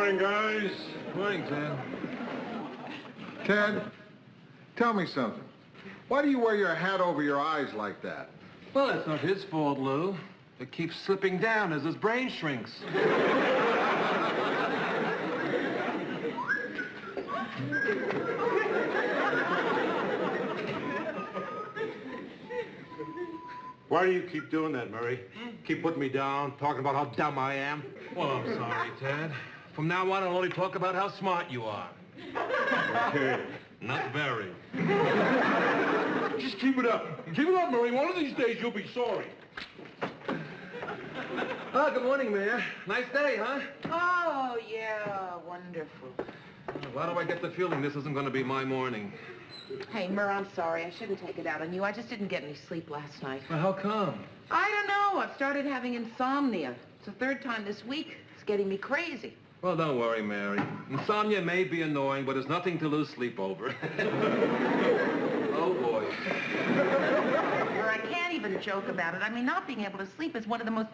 Morning, guys. Morning, Ted. Ted, tell me something. Why do you wear your hat over your eyes like that? Well, that's not his fault, Lou. It keeps slipping down as his brain shrinks. Why do you keep doing that, Murray? Keep putting me down, talking about how dumb I am? Well, I'm sorry, Ted. From now on, I'll only talk about how smart you are. Okay. Not very. Just keep it up. Keep it up, Murray. One of these days you'll be sorry. Oh, good morning, Mayor. Nice day, huh? Oh, yeah, wonderful. Why do I get the feeling this isn't going to be my morning? Hey, Mur, I'm sorry. I shouldn't take it out on you. I just didn't get any sleep last night. Well, how come? I don't know. I've started having insomnia. It's the third time this week. It's getting me crazy. Well, don't worry, Mary. Insomnia may be annoying, but it's nothing to lose sleep over. Oh, boy. Mur, I can't even joke about it. I mean, not being able to sleep is one of the most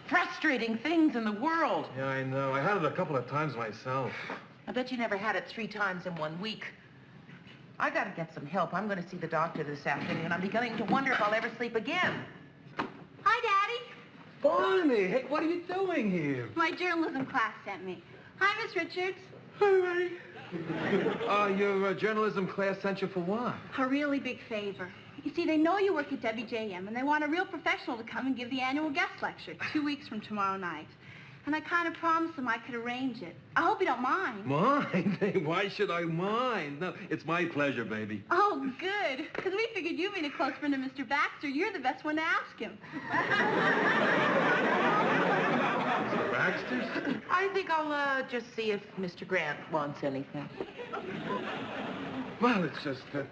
frustrating things in the world. Yeah, I know. I had it a couple of times myself. I bet you never had it 3 times in 1 week. I gotta get some help. I'm gonna see the doctor this afternoon. I'm beginning to wonder if I'll ever sleep again. Hi, Daddy. Barney, hey, what are you doing here? My journalism class sent me. Hi, Miss Richards. Hi, Ray. Your journalism class sent you for what? A really big favor. You see, they know you work at WJM, and they want a real professional to come and give the annual guest lecture 2 weeks from tomorrow night. And I kind of promised them I could arrange it. I hope you don't mind. Mind? Hey, why should I mind? No, it's my pleasure, baby. Oh, good. Because we figured you being a close friend of Mr. Baxter, you're the best one to ask him. Mr. Baxter? I think I'll just see if Mr. Grant wants anything. Well, it's just that,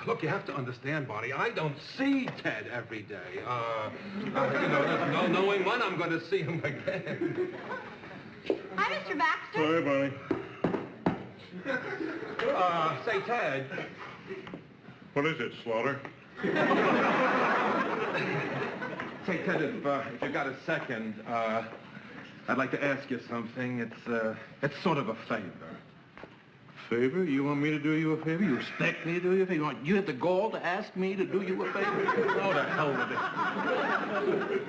look, you have to understand, Bonnie, I don't see Ted every day. There's no knowing when I'm going to see him again. Hi, Mr. Baxter. Hi, Bonnie. Say, Ted. What is it, Slaughter? Say, Ted, if you got a second, I'd like to ask you something. It's sort of a favor. Favor? You want me to do you a favor? You expect me to do you a favor? You have the gall to ask me to do you a favor? Oh, the hell with it.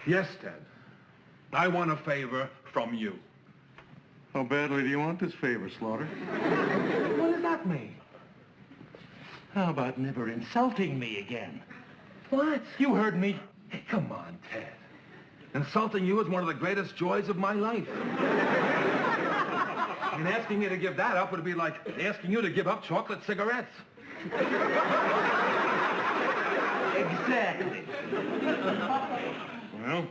Yes, Ted. I want a favor from you. How badly do you want this favor, Slaughter? What does that mean? How about never insulting me again? What? You heard me. Hey, come on, Ted. Insulting you is one of the greatest joys of my life. And asking me to give that up would be like asking you to give up chocolate cigarettes. Exactly. Well,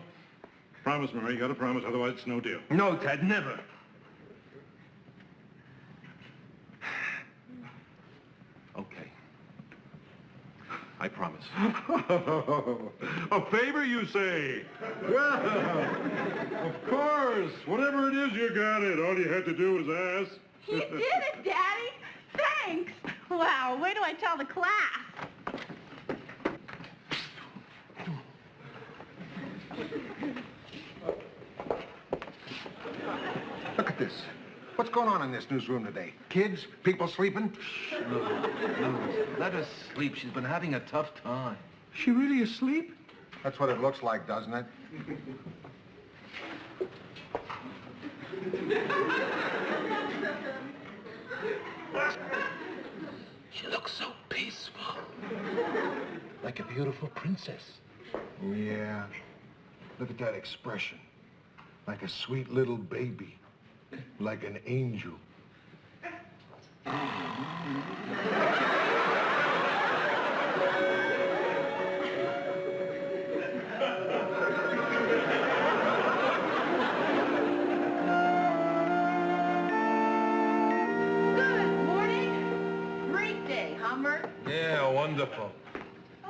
promise, Murray. You gotta promise, otherwise it's no deal. No, Ted, never. Okay. I promise. A favor, you say? Well, of course. Whatever it is, you got it. All you had to do was ask. You did it, Daddy. Thanks. Wow, wait till I tell the class. Look at this. What's going on in this newsroom today? Kids? People sleeping? No, let her sleep. She's been having a tough time. She really asleep? That's what it looks like, doesn't it? She looks so peaceful. Like a beautiful princess. Yeah. Look at that expression. Like a sweet little baby. Like an angel. Good morning. Great day, Hummer. Yeah, wonderful.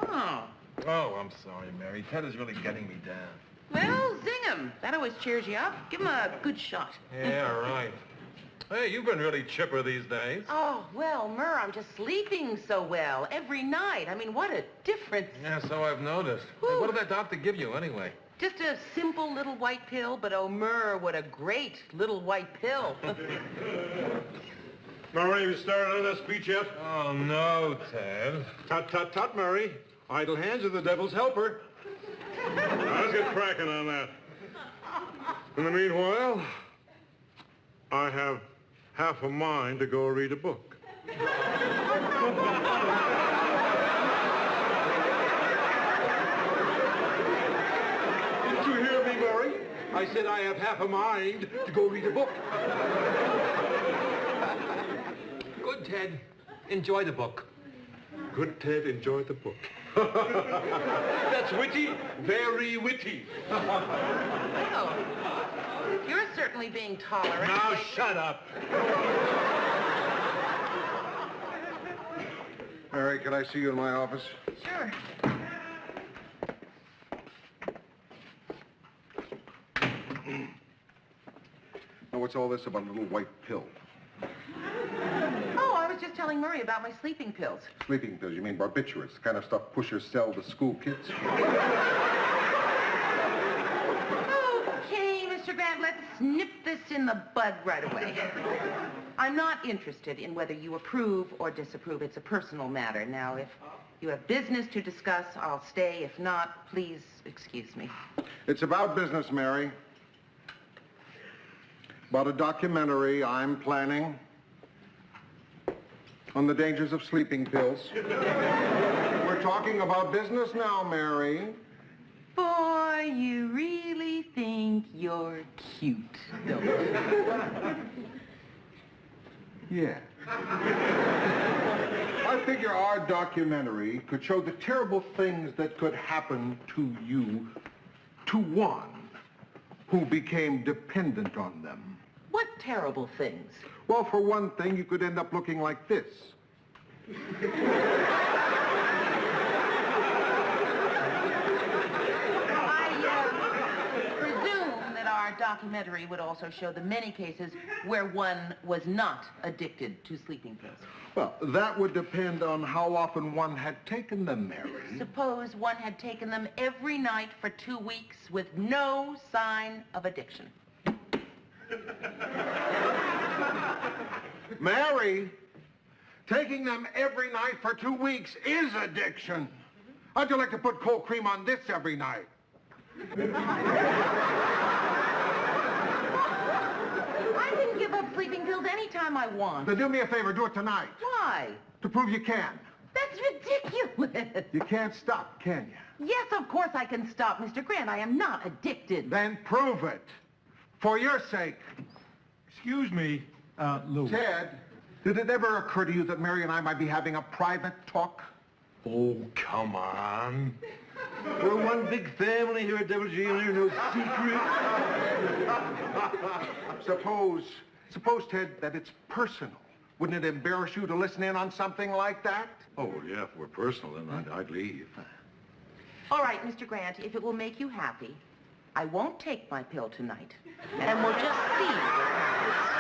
Oh. Oh, I'm sorry, Mary. Ted is really getting me down. Well, zing him. That always cheers you up. Give him a good shot. Yeah, right. Hey, you've been really chipper these days. Oh, well, Mur, I'm just sleeping so well every night. I mean, what a difference. Yeah, so I've noticed. Hey, what did that doctor give you, anyway? Just a simple little white pill, but oh, Murr, what a great little white pill. Murray, you started on that speech yet? Oh, no, Ted. Tut, tut, tut, Murray. Idle hands are the devil's helper. Now, let's get cracking on that. In the meanwhile, I have half a mind to go read a book. Did you hear me, Murray? I said I have half a mind to go read a book. Good, Ted. Enjoy the book. Good Ted, enjoy the book. That's witty, very witty. Well, you're certainly being tolerant. Now shut up. Mary, can I see you in my office? Sure. Now, what's all this about a little white pill? Oh, I was just telling Murray about my sleeping pills. Sleeping pills, you mean barbiturates, the kind of stuff pushers sell to school kids? Okay, Mr. Grant, let's nip this in the bud right away. I'm not interested in whether you approve or disapprove. It's a personal matter. Now, if you have business to discuss, I'll stay. If not, please excuse me. It's about business, Mary. About a documentary I'm planning on the dangers of sleeping pills. We're talking about business now, Mary. Boy, you really think you're cute, don't you? Yeah. I figure our documentary could show the terrible things that could happen to you, to one who became dependent on them. What terrible things? Well, for one thing, you could end up looking like this. I presume that our documentary would also show the many cases where one was not addicted to sleeping pills. Well, that would depend on how often one had taken them, Mary. Suppose one had taken them every night for 2 weeks with no sign of addiction. Mary, taking them every night for 2 weeks is addiction. How'd you like to put cold cream on this every night? I can give up sleeping pills anytime I want. Then do me a favor, do it tonight. Why? To prove you can. That's ridiculous. You can't stop, can you? Yes, of course I can stop, Mr. Grant. I am not addicted. Then prove it. For your sake. Excuse me, Lou. Ted, did it ever occur to you that Mary and I might be having a private talk? Oh, come on. We're one big family here at WG and there's no secret. Suppose, Ted, that it's personal. Wouldn't it embarrass you to listen in on something like that? Oh, yeah, if we're personal, then I'd leave. All right, Mr. Grant, if it will make you happy, I won't take my pill tonight. And we'll just see what happens.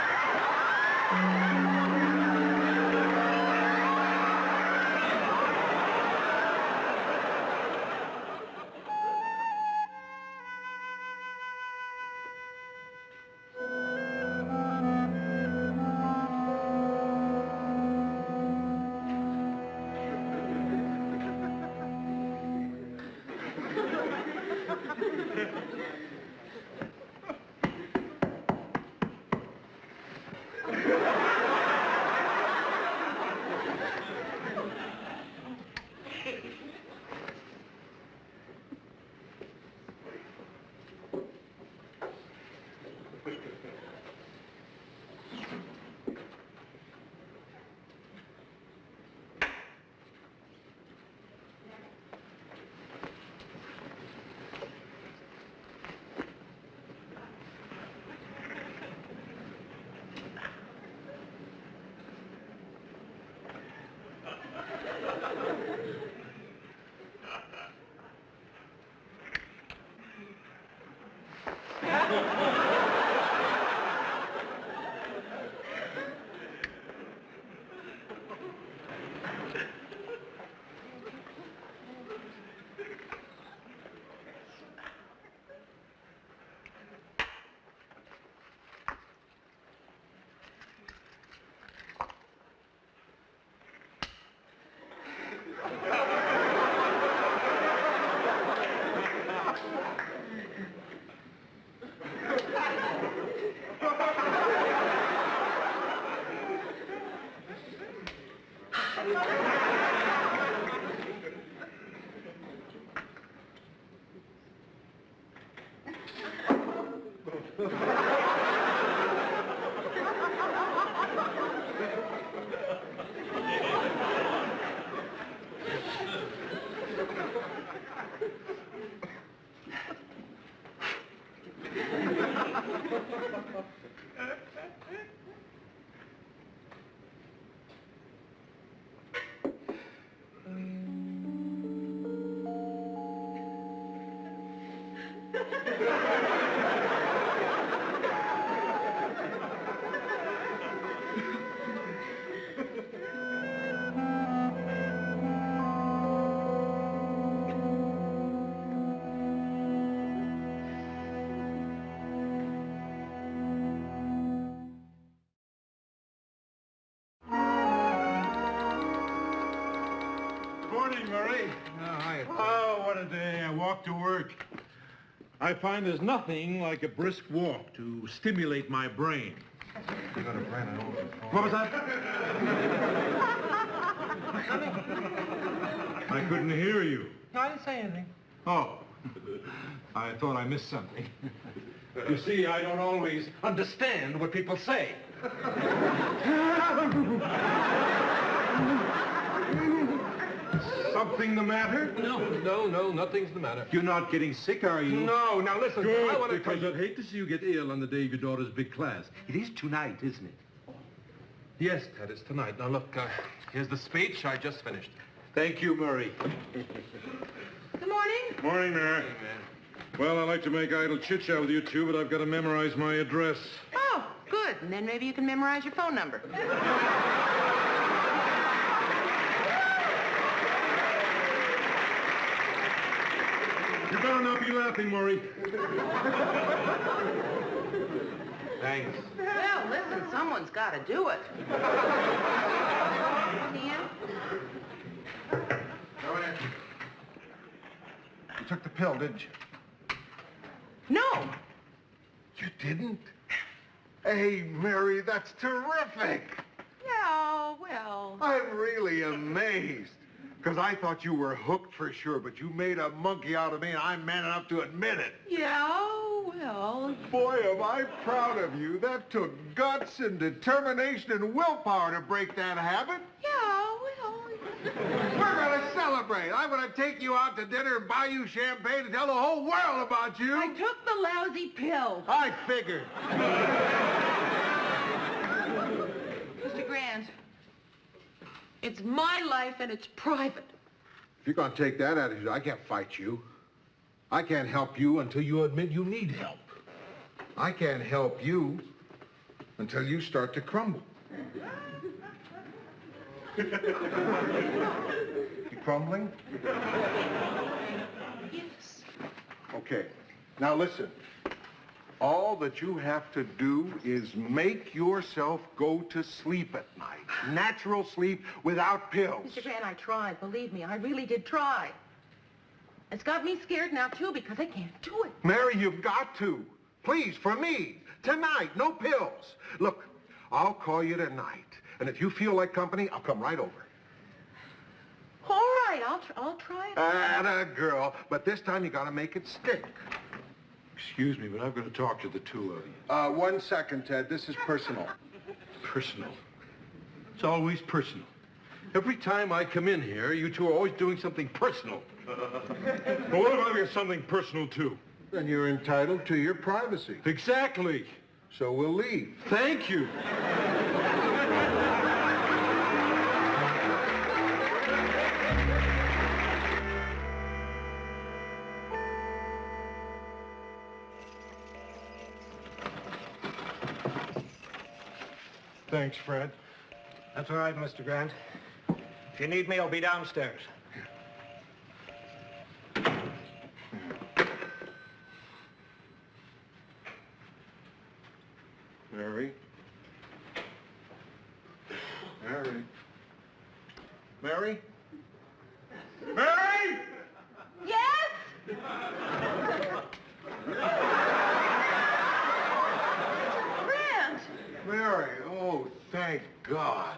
Morning, Murray. Oh, what a day. I walked to work. I find there's nothing like a brisk walk to stimulate my brain. You got a brain, I don't know. What was that? I couldn't hear you. No, I didn't say anything. Oh, I thought I missed something. You see, I don't always understand what people say. Something the matter? No, nothing's the matter. You're not getting sick, are you? No, now listen, Good, I want to tell because you... I'd hate to see you get ill on the day of your daughter's big class. It is tonight, isn't it? Yes, Ted, it's tonight. Now look, here's the speech I just finished. Thank you, Murray. Good morning. Morning, Mary. Well, I like to make idle chit-chat with you two, but I've got to memorize my address. Oh, good. And then maybe you can memorize your phone number. You better not be laughing, Murray. Thanks. Well, listen, someone's got to do it. Ian? You took the pill, didn't you? No. You didn't? Hey, Mary, that's terrific. Yeah, well... I'm really amazed. Because I thought you were hooked for sure, but you made a monkey out of me, and I'm man enough to admit it. Yeah, well... Boy, am I proud of you. That took guts and determination and willpower to break that habit. Yeah, well... We're going to celebrate. I'm going to take you out to dinner and buy you champagne and tell the whole world about you. I took the lousy pill. I figured. Mr. Grant, it's my life and it's private. If you're going to take that attitude, I can't fight you. I can't help you until you admit you need help. I can't help you until you start to crumble. You crumbling? Yes. Okay. Now listen. All that you have to do is make yourself go to sleep at night. Natural sleep without pills. Mr. Grant, I tried. Believe me, I really did try. It's got me scared now, too, because I can't do it. Mary, you've got to. Please, for me. Tonight, no pills. Look, I'll call you tonight. And if you feel like company, I'll come right over. All right, I'll try it. Atta girl. But this time you gotta make it stick. Excuse me, but I've got to talk to the two of you. 1 second, Ted. This is personal. Personal. It's always personal. Every time I come in here, you two are always doing something personal. But what if I get something personal, too? Then you're entitled to your privacy. Exactly. So we'll leave. Thank you. Thanks, Fred. That's all right, Mr. Grant. If you need me, I'll be downstairs. Mary? Mary? Mary? Mary! Yes? Grant! Mary, oh, thank God.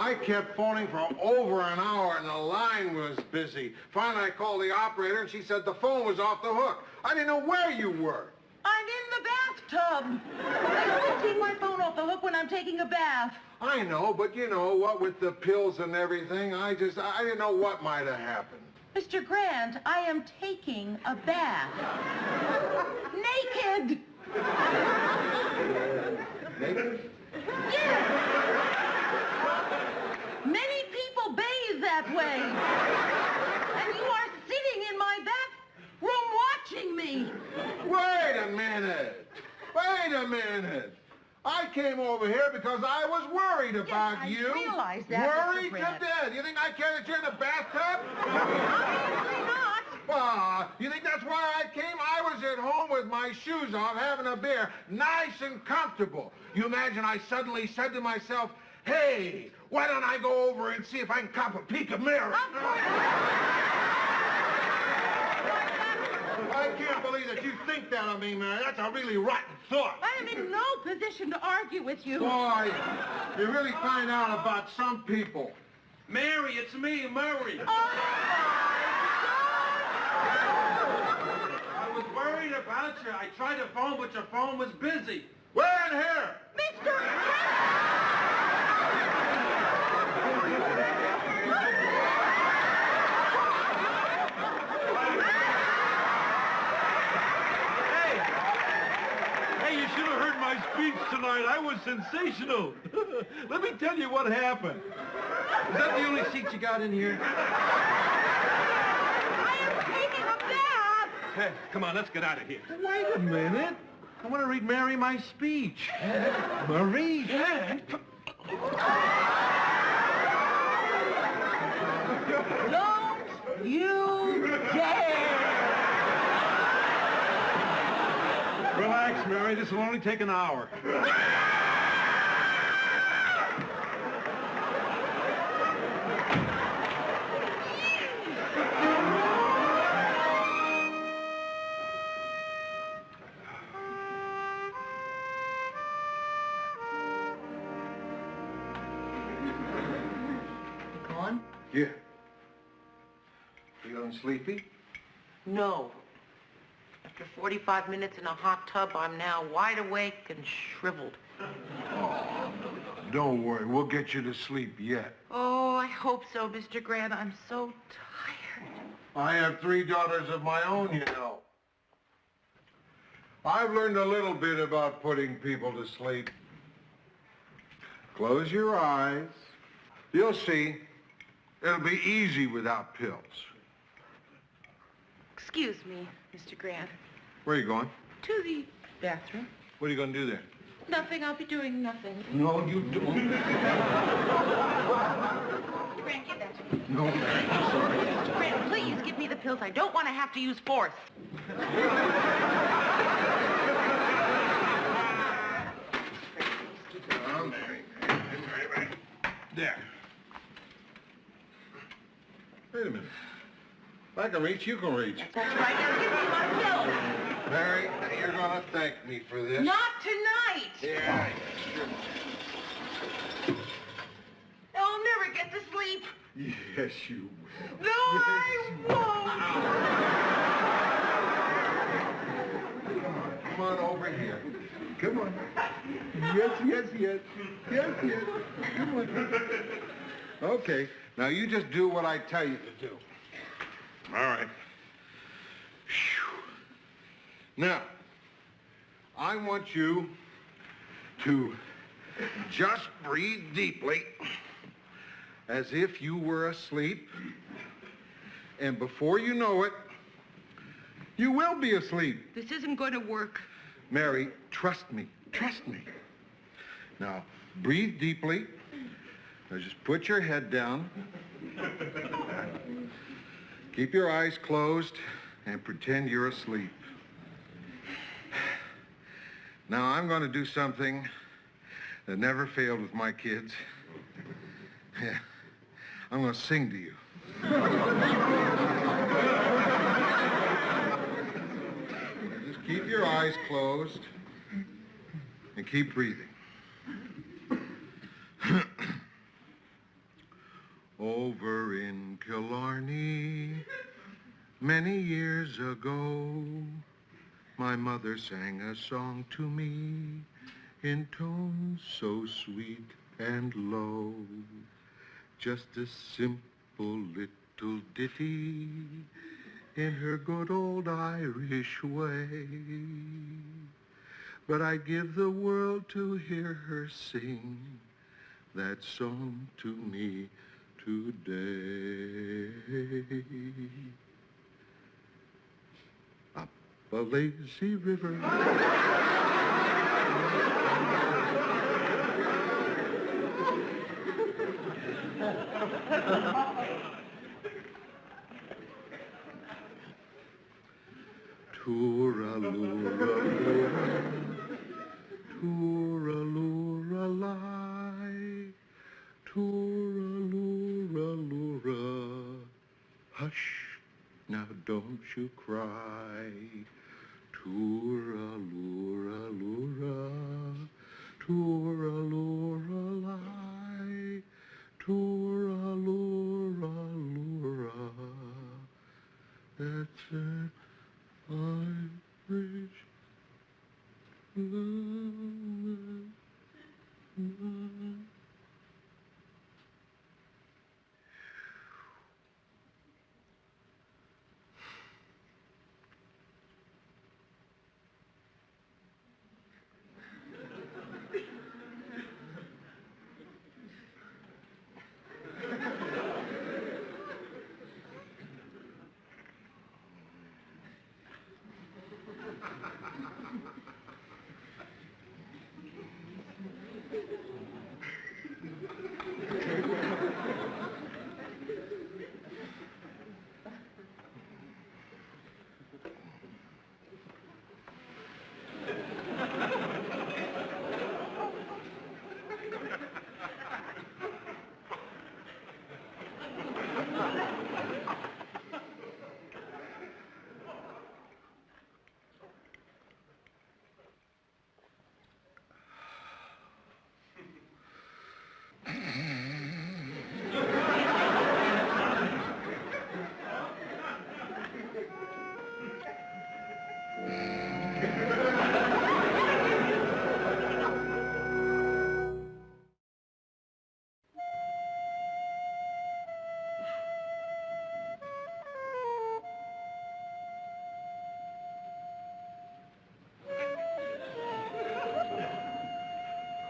I kept phoning for over an hour and the line was busy. Finally, I called the operator and she said the phone was off the hook. I didn't know where you were. I'm in the bathtub. I only take my phone off the hook when I'm taking a bath. I know, but you know, what with the pills and everything, I didn't know what might have happened. Mr. Grant, I am taking a bath. Naked. Naked? Yes. Many people bathe that way. And you are sitting in my bathroom watching me. Wait a minute. Wait a minute. I came over here because I was worried about I you. realize that, Mr. Worried to Grant. death. You think I care that you're in the bathtub? Obviously not. You think that's why I came? I was at home with my shoes off, having a beer, nice and comfortable. You imagine I suddenly said to myself, hey, why don't I go over and see if I can cop a peek of Mary? I can't believe that you think that of me, Mary. That's a really rotten thought. I am in no position to argue with you. Boy, you really find out about some people. Mary, it's me, Murray. I was worried about you. I tried to phone, but your phone was busy. Where in here? Mr. Hey, you should have heard my speech tonight. I was sensational. Let me tell you what happened. Is that the only seat you got in here? I am taking a bath. Hey, come on, let's get out of here. Wait a minute. I want to read Mary my speech. Marie? Don't you dare. Relax, Mary. This will only take an hour. Gone? Yeah. Feeling sleepy? No. After 45 minutes in a hot tub, I'm now wide awake and shriveled. Don't worry. We'll get you to sleep yet. Oh, I hope so, Mr. Grant. I'm so tired. I have 3 daughters of my own, you know. I've learned a little bit about putting people to sleep. Close your eyes. You'll see. It'll be easy without pills. Excuse me, Mr. Grant. Where are you going? To the bathroom. What are you going to do there? Nothing. I'll be doing nothing. No, you don't. Grant, give that to me. No, Mary, I'm sorry. Mr. Grant, please give me the pills. I don't want to have to use force. Oh, Mary. There. Wait a minute. If I can reach, you can reach. That's right. Now give me my pills. Mary, you're going to thank me for this. Not tonight. Yeah, sure. I'll never get to sleep. Yes, you will. No, I won't. Come on over here. Come on. Yes, yes, yes. Yes, yes. Come on. Okay. Now you just do what I tell you to do. All right. Phew. Now, I want you to just breathe deeply as if you were asleep. And before you know it, you will be asleep. This isn't going to work. Mary, trust me. Trust me. Now, breathe deeply. Now, just put your head down. Keep your eyes closed and pretend you're asleep. Now, I'm going to do something that never failed with my kids. Yeah. I'm going to sing to you. Just keep your eyes closed and keep breathing. Over in Killarney, many years ago, my mother sang a song to me in tones so sweet and low. Just a simple little ditty in her good old Irish way. But I'd give the world to hear her sing that song to me today. Up a lazy river. Toora-lura-lura, toora-lura-lie, toora-lura-lura. Hush, now don't you cry. Toora-lura-lura, toora-lura-lie, toora-lura-lura. That's an Irish love.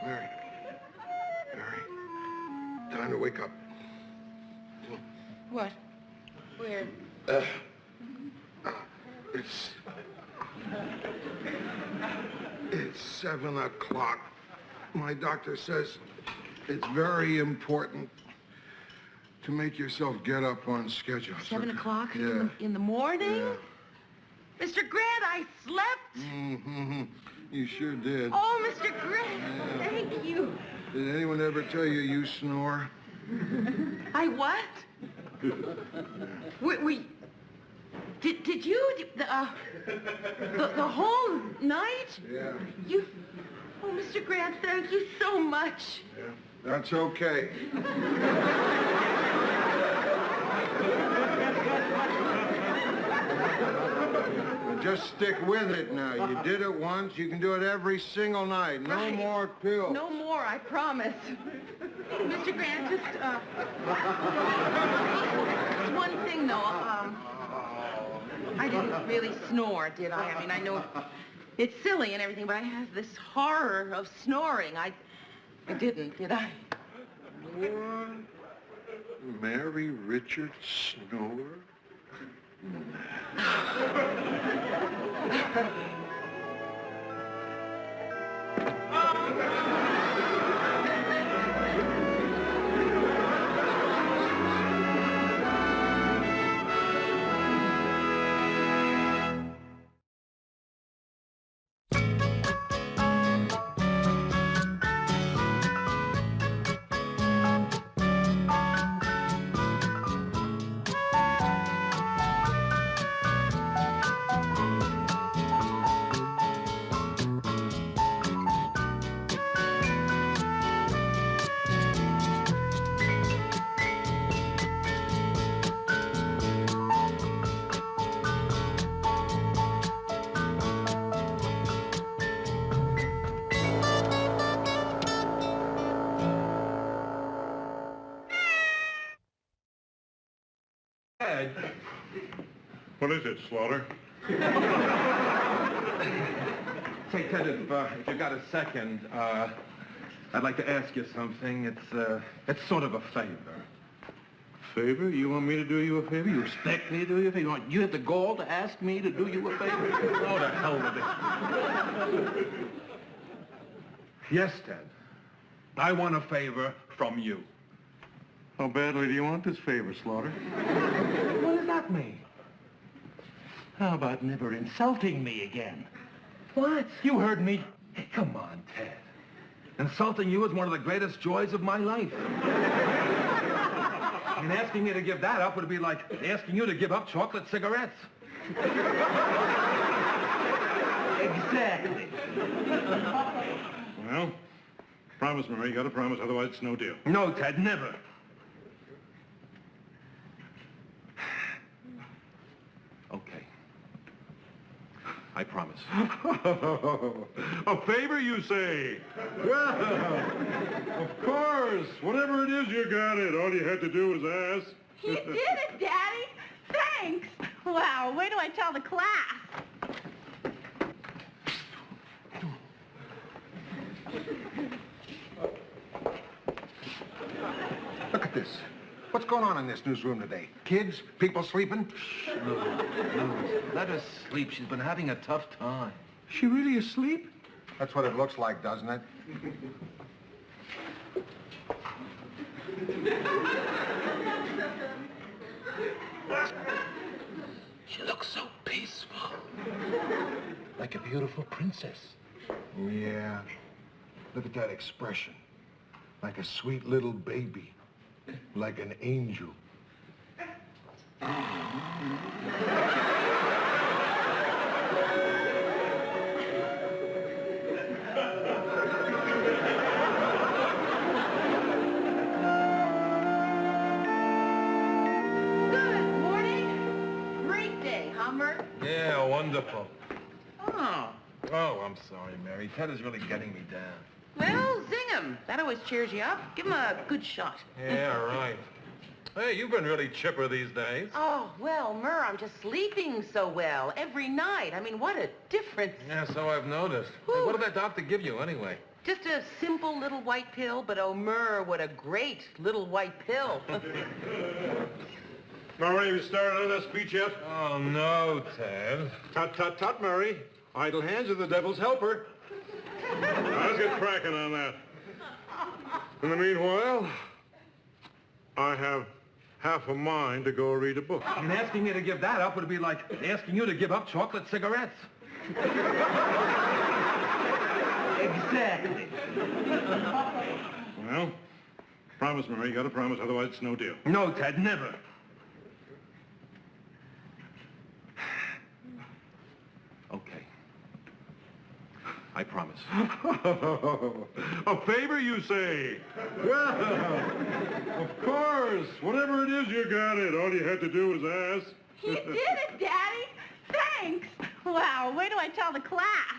Mary. Mary. Time to wake up. What? Where? It's 7 o'clock. My doctor says it's very important to make yourself get up on schedule. 7 o'clock Yeah. in the morning? Yeah. Mr. Grant, I slept. Mm-hmm. You sure did. Oh, Mr. Grant, Yeah. thank you. Did anyone ever tell you you snore? I what? Did you, the whole night? Yeah. You, oh, Mr. Grant, thank you so much. Yeah. That's okay. Just stick with it now. You did it once, you can do it every single night. No Right. more pills. No more, I promise. Mr. Grant, just one thing, though. I didn't really snore, did I? I mean, I know it's silly and everything, but I have this horror of snoring. I didn't, did I? What? Mary Richards snore? Ted. What is it, Slaughter? Say, Ted, if you got a second, I'd like to ask you something. It's sort of a favor. Favor? You want me to do you a favor? You expect me to do you a favor? You have the gall to ask me to do you a favor? Oh, the hell with it. Yes, Ted. I want a favor from you. How badly do you want this favor, Slaughter? What does that mean? How about never insulting me again? What? You heard me. Hey, come on, Ted. Insulting you is one of the greatest joys of my life. And asking me to give that up would be like asking you to give up chocolate cigarettes. Exactly. Well, promise, Murray. You gotta promise, otherwise it's no deal. No, Ted, never. Okay. I promise. A favor, you say? Well, of course. Whatever it is, you got it. All you had to do was ask. You did it, Daddy. Thanks. Wow, wait till I tell the class. Look at this. What's going on in this newsroom today? Kids? People sleeping? Let her sleep. She's been having a tough time. She really asleep? That's what it looks like, doesn't it? She looks so peaceful. Like a beautiful princess. Yeah. Look at that expression. Like a sweet little baby. Like an angel. Good morning. Great day, Hummer. Yeah, wonderful. Oh. Oh, I'm sorry, Mary. Ted is really getting me down. Well, zing him. That always cheers you up. Give him a good shot. Yeah, right. Hey, you've been really chipper these days. Oh, well, Murr, I'm just sleeping so well every night. I mean, what a difference. Yeah, so I've noticed. Hey, Whew. what did that doctor give you, anyway? Just a simple little white pill, but oh, Murr, what a great little white pill. All right, you started on that speech yet? Oh, no, Ted. Tut, tut, tut, Murray. Idle hands are the devil's helper. Now, let's get cracking on that. In the meanwhile, I have half a mind to go read a book. And asking me to give that up would be like asking you to give up chocolate cigarettes. Exactly. Well, promise, Murray. You gotta promise, otherwise it's no deal. No, Ted, never. Okay. I promise. A favor, you say? Well, of course. Whatever it is, you got it. All you had to do was ask. You did it, Daddy. Thanks. Wow, wait till I tell the class.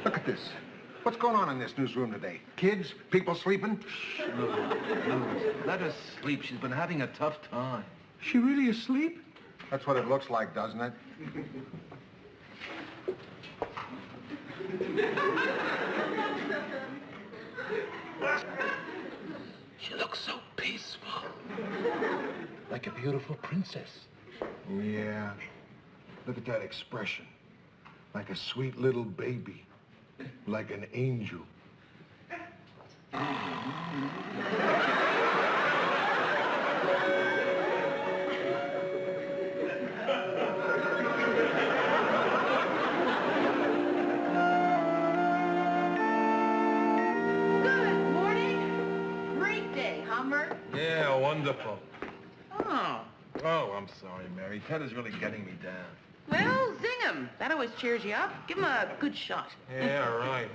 Look at this. What's going on in this newsroom today? Kids? People sleeping? Let her sleep. She's been having a tough time. She really asleep? That's what it looks like, doesn't it? She looks so peaceful. Like a beautiful princess. Yeah. Look at that expression. Like a sweet little baby. Like an angel. Good morning. Great day, Hummer. Yeah, wonderful. Oh. Oh, I'm sorry, Mary. Ted is really getting me down. Well, zing him. That always cheers you up. Give him a good shot. Yeah, right.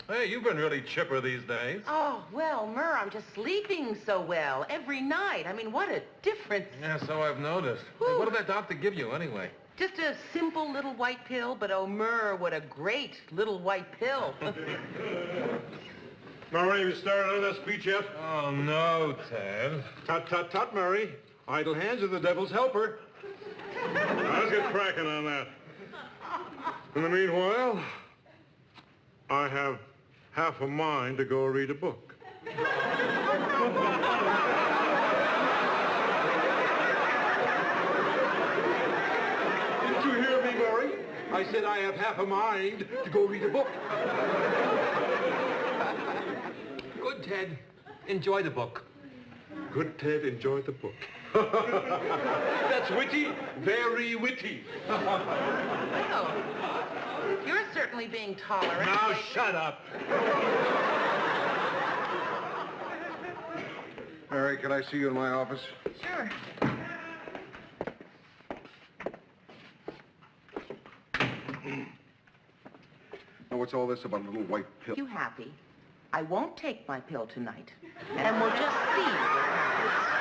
Hey, you've been really chipper these days. Oh, well, Murr, I'm just sleeping so well every night. I mean, what a difference. Yeah, so I've noticed. Hey, what did that doctor give you, anyway? Just a simple little white pill, but oh, Murr, what a great little white pill. Murray, you started on that speech yet? Oh, no, Ted. Tut, tut, tut, Murray. Idle hands are the devil's helper. Now, let's get cracking on that. In the meanwhile, I have half a mind to go read a book. Did you hear me, Murray? I said I have half a mind to go read a book. Good, Ted. Enjoy the book. Good, Ted, enjoy the book. That's witty, very witty. Well, you're certainly being tolerant. Now, shut up. Mary, can I see you in my office? Sure. Now, what's all this about a little white pill? You happy? I won't take my pill tonight, and we'll just see what happens.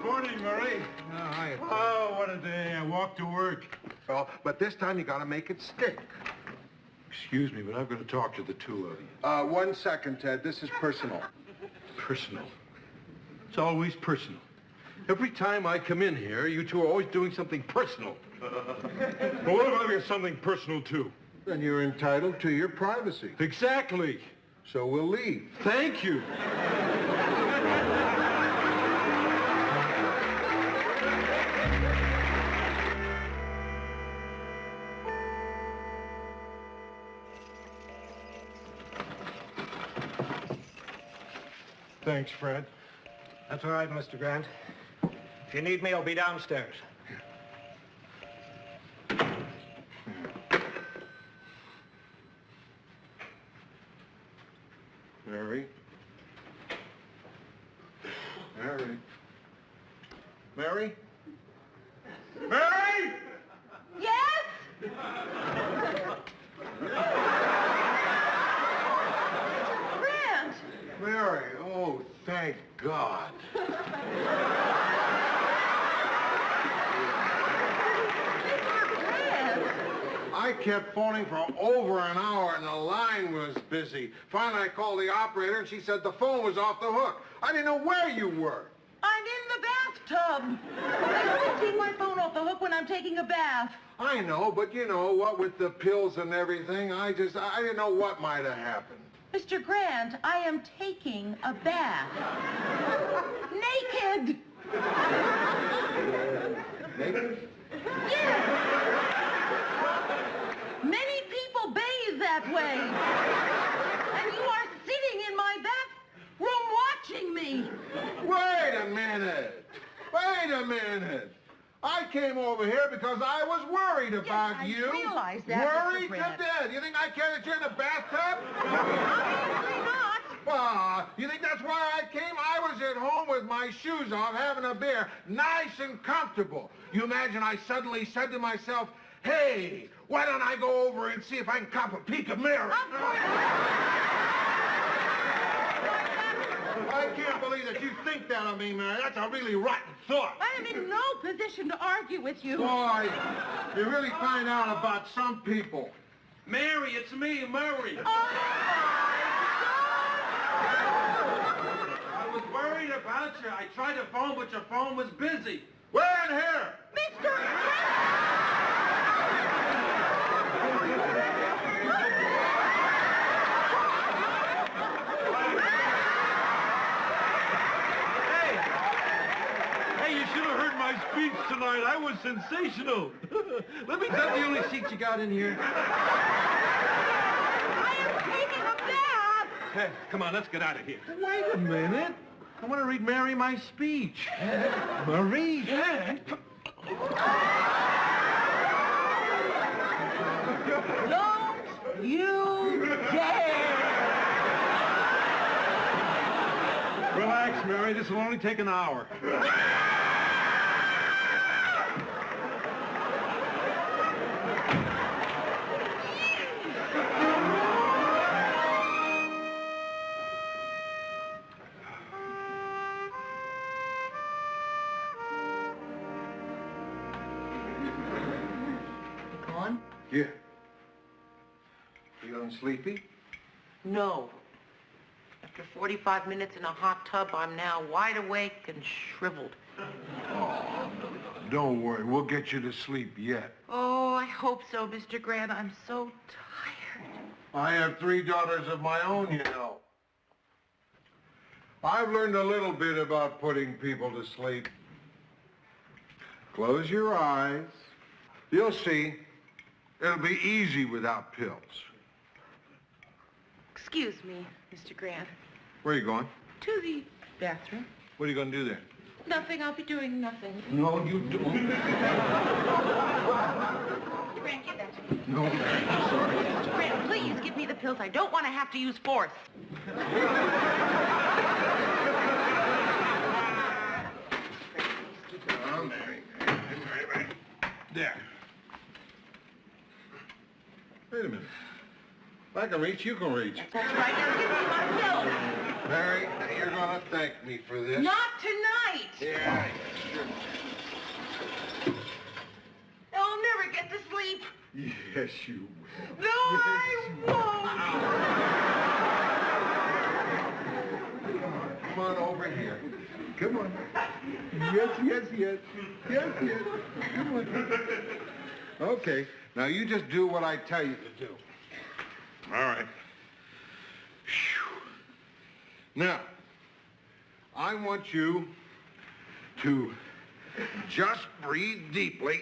Morning, Murray. Oh, hiya, Ted. Oh, what a day. I walked to work. Well, but this time you gotta make it stick. Excuse me, but I've got to talk to the two of you. 1 second, Ted. This is personal. Personal. It's always personal. Every time I come in here, you two are always doing something personal. But what if I get something personal, too? Then you're entitled to your privacy. Exactly. So we'll leave. Thank you. Thanks, Fred. That's all right, Mr. Grant. If you need me, I'll be downstairs. Mary. Mary? Mary! Yes? Grant! Mary, oh, thank God. I kept phoning for over an hour and the line was busy. Finally, I called the operator and she said the phone was off the hook. I didn't know where you were. I'm in the bathtub. I always take my phone off the hook when I'm taking a bath. I know, but you know, what with the pills and everything, I didn't know what might have happened. Mr. Grant, I am taking a bath. Naked. Naked? Yes. Many people bathe that way. And you are sitting in my bathroom watching me. Wait a minute. Wait a minute. I came over here because I was worried about I you. realize that, Mr. Worried to Grant. death. You think I care that you're in the bathtub? Obviously not. You think that's why I came? I was at home with my shoes off, having a beer, nice and comfortable. You imagine I suddenly said to myself, hey, why don't I go over and see if I can cop a peek of Mary? I can't believe that you think that of me, Mary. That's a really rotten thought. I am in no position to argue with you. Boy, you really find out about some people. Mary, it's me, Murray. I was worried about you. I tried to phone, but your phone was busy. We're in here. Mr. Hey, you should have heard my speech tonight. I was sensational. Let me tell you the only seat you got in here. I am taking a bath. Hey, come on, let's get out of here. Wait a minute. I want to read Mary my speech. Marie? Yeah. Don't you dare. Relax, Mary. This will only take an hour. Gone? Yeah. Feeling sleepy? No. After 45 minutes in a hot tub, I'm now wide awake and shriveled. Oh, don't worry. We'll get you to sleep yet. Oh, I hope so, Mr. Grant. I'm so tired. I have 3 daughters of my own, you know. I've learned a little bit about putting people to sleep. Close your eyes. You'll see. It'll be easy without pills. Excuse me, Mr. Grant. Where are you going? To the bathroom. What are you going to do there? Nothing. I'll be doing nothing. No, you don't. Mr. Grant, give that to me. No, Mary, I'm sorry. Mr. Grant, please give me the pills. I don't want to have to use force. Oh, Mary. Mary. There. Wait a minute. If I can reach, you can reach. That's right. Now give me my pills. Mary, you're going to thank me for this. Not tonight. Yeah, sure. I'll never get to sleep. Yes, you will. No, I won't. Come on over here. Come on. Yes. Come on. Okay. Now you just do what I tell you to do. All right. Phew. Now, I want you to just breathe deeply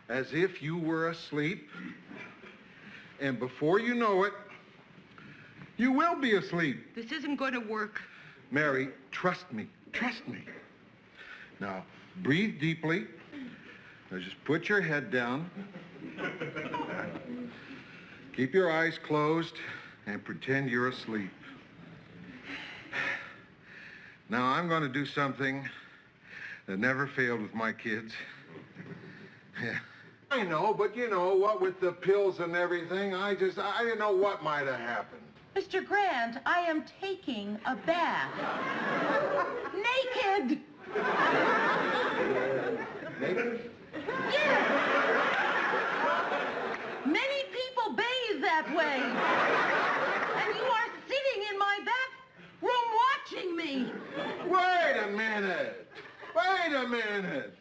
as if you were asleep. And before you know it, you will be asleep. This isn't going to work. Mary, trust me. Trust me. Now, breathe deeply. Now, just put your head down. Keep your eyes closed and pretend you're asleep. Now, I'm going to do something that never failed with my kids. Yeah. I know, but you know, what with the pills and everything, I didn't know what might have happened. Mr. Grant, I am taking a bath. Naked! Naked? Yes! Many people bathe that way. And you are sitting in my bathroom watching me. Wait a minute. Wait a minute.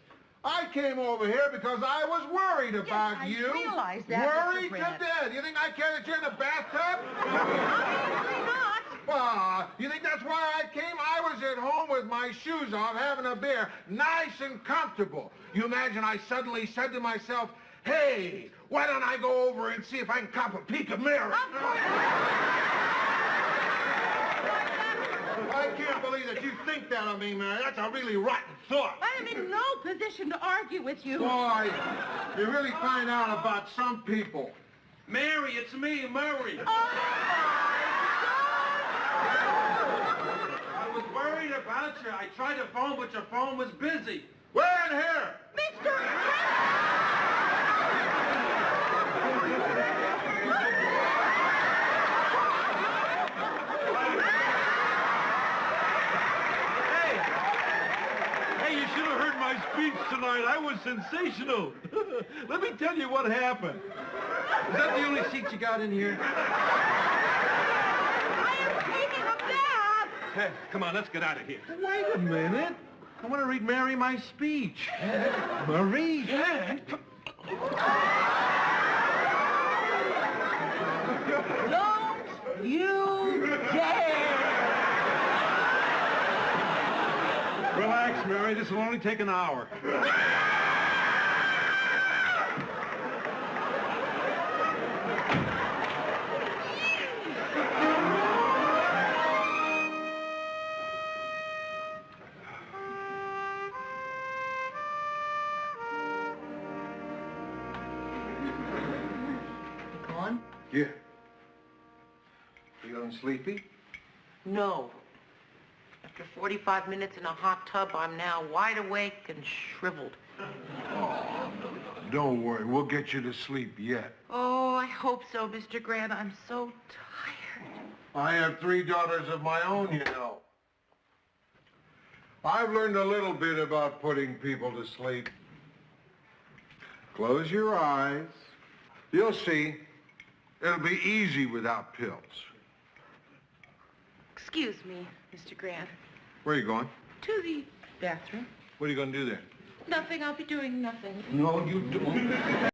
I came over here because I was worried about you. I realize that, Worried Mr. to Grant. death. You think I care that you're in the bathtub? Obviously not. You think that's why I came? I was at home with my shoes off, having a beer, nice and comfortable. You imagine I suddenly said to myself, hey, why don't I go over and see if I can cop a peek of Mary? I can't believe that you think that of me, Mary. That's a really rotten thought. I am in no position to argue with you. Boy, you really find out about some people. Mary, it's me, Murray. Oh, I was worried about you. I tried to phone, but your phone was busy. Where in here? Mr. Hey, you should have heard my speech tonight. I was sensational. Let me tell you what happened. Is that the only seat you got in here? I am taking a bath. Hey, come on, let's get out of here. Wait a minute. I want to read Mary my speech. Marie? Don't you dare. Relax, Mary. This will only take an hour. Gone? Yeah. Feeling sleepy? No. After 45 minutes in a hot tub, I'm now wide awake and shriveled. Oh, don't worry. We'll get you to sleep yet. Oh, I hope so, Mr. Grant. I'm so tired. I have 3 daughters of my own, you know. I've learned a little bit about putting people to sleep. Close your eyes. You'll see. It'll be easy without pills. Excuse me, Mr. Grant. Where are you going? To the bathroom. What are you going to do there? Nothing. I'll be doing nothing. No, you don't.